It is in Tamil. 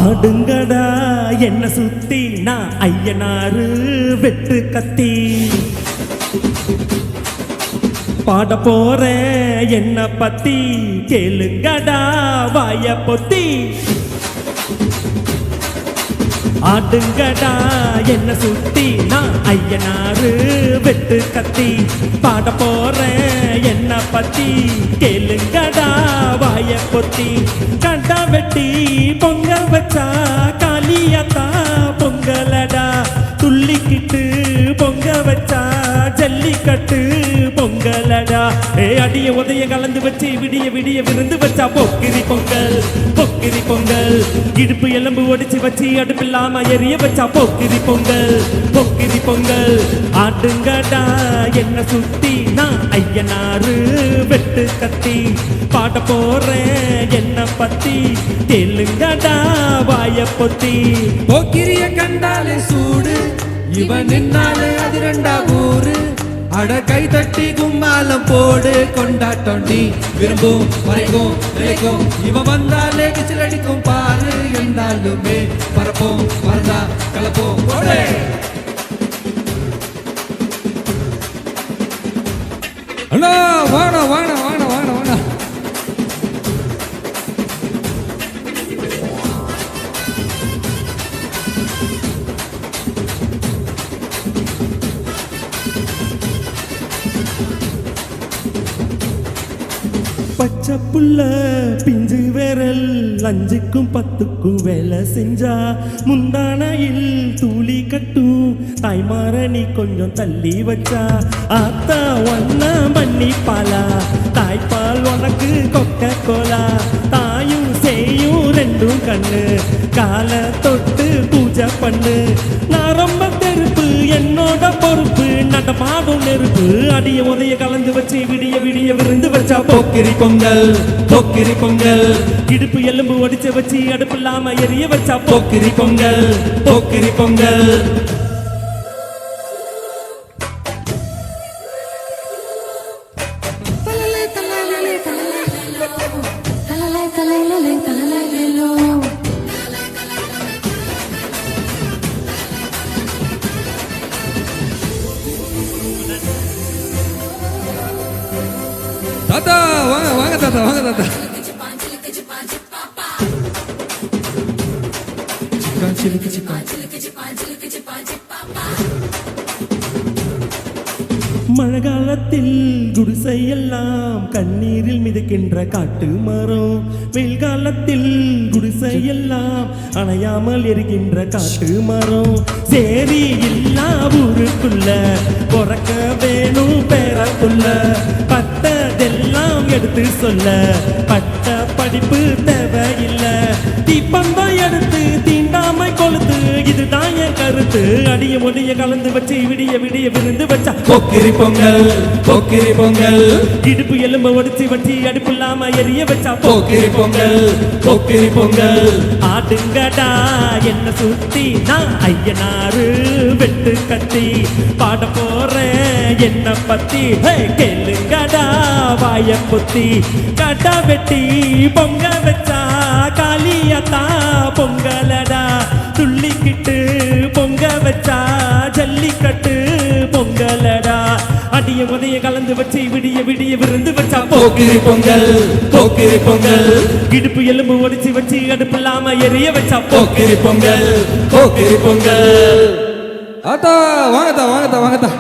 ஆடுங்கடா என்ன சுத்தி நான் ஐயனாரு வெட்டு கத்தி பாட போறேன் என்ன பத்தி கேளுங்கடா வாய பொத்தி ஆடுங்கடா என்ன சுத்தி நான் ஐயனாரு வெட்டு கத்தி பாட போறேன் என்ன பத்தி கேளுங்கடா வாய பொத்தி கண்டா வெட்டி பொங்க வச்சா காளியாத்தா பொங்கலடா துள்ளிக்கிட்டு பொங்க வச்சா ஜல்லிக்கட்டு பொங்கலடா அடிய உதய கலந்து வச்சு விடிய விடிய விருந்து வச்சா பொக்கிரி பொங்கல் பொக்கிரி பொங்கல் இடுப்பு எலும்பு ஒடிச்சு வச்சு அடுப்பில்லாம எரிய வச்சா பொக்கிரி பொங்கல் பொக்கிரி பொங்கல் ஆடுங்கடா என்ன சுத்தி நான் ஐயனாரு வெட்டு கத்தி பாட போறேன் என்ன பத்தி கேளுங்கடா வாய பொத்தி பொக்கிரிய கண்டாலே சூடு இவன் நின்னாலே அது ரெண்டா ஊரு அட கை தட்டி கும்மாலம் போடு கொண்டாட்டம் நீ விரும்பும் வரைக்கும் நிலைக்கும் இவன் வந்தாலே விசில் அடிக்கும் பாரு என்றாலுமே பரப்போம் வரதா கலப்போம் போடே அண்ணா வாடா வாடா வாடா வாடா வாடா பச்சை புள்ள பிஞ்சு விரல் 5க்கும் 10க்கும் வேலை செஞ்சா முந்தானையில் தூளி கட்டும் தாய்மார நீ கொஞ்சம் தள்ளி வச்சா ஆத்தா ஒன்னா மன்னிப்பாலா தாய்ப்பால் உனக்கு கொக்க கோலா தாயும் செய்யும் ரெண்டும் கண்ணு காலை தொட்டு பூஜை பண்ணு நான் ரொம்ப தெருப்பு என்னோட பொறுப்பு நடமாடும் நெருப்பு அடிய உதய கலந்து வச்சு விடிய விடிய விருந்து வச்சா பொக்கிரி பொங்கல் பொக்கிரி பொங்கல் இடுப்பு எலும்பு ஒடிச்சு வச்சு அடுப்பு இல்லாம எரிய வச்சா பொக்கிரி பொங்கல் பொக்கிரி பொங்கல் தாத்தா வாங்க வாங்க தாத்தா வாங்க தாத்தா மழைக்காலத்தில் குடிசையெல்லாம் கண்ணீரில் மிதக்கின்ற காட்டு மரம் வெயில் காலத்தில் குடிசையெல்லாம் அணையாமல் எரிகின்ற காட்டு மரம் சேரி இல்லா ஊருக்குள்ள பொறக்க வேணும் பேரக்குள்ள பட்டதெல்லாம் எடுத்து சொல்ல பட்ட படிப்பு தேவையில்லை தீப்பந்தம் எடுத்து தீண்டாமை கொளுத்து இதுதான் என் கருத்து அடிய முடிய கலந்து வச்சு விடிய விடிய விருந்து வச்சா பொக்கிரி பொங்கல் பொக்கிரி பொங்கல் இடுப்பு எலும்பு ஒடிச்சு வச்சு அடுப்பு இல்லாம எரிய வச்சா பொக்கிரி பொங்கல் பொக்கிரி பொங்கல் ஆடுங்கடா என்ன சுத்தி நான் ஐயனாரு வெட்டு கத்தி பாட போறேன் என்ன பத்தி கேளுங்கடா வாய பொத்தி கடா வெட்டி பொங்க வச்சா காளியாத்தா பொங்கலடா துள்ளிக்கிட்டு பொங்க வச்சா ஜல்லிக்கட்டு பொங்கலடா அடிய உதய கலந்து வச்சு விடிய விடிய விருந்து வச்சா பொக்கிரி பொங்கல் பொக்கிரி பொங்கல் இடுப்பு எலும்பு ஒடிச்சு வச்சு அடுப்பு இல்லாம எரிய வச்சா பொக்கிரி பொங்கல் பொக்கிரி பொங்கல் தாத்தா வாங்கத்தா வாங்கத்தா வாங்கத்தா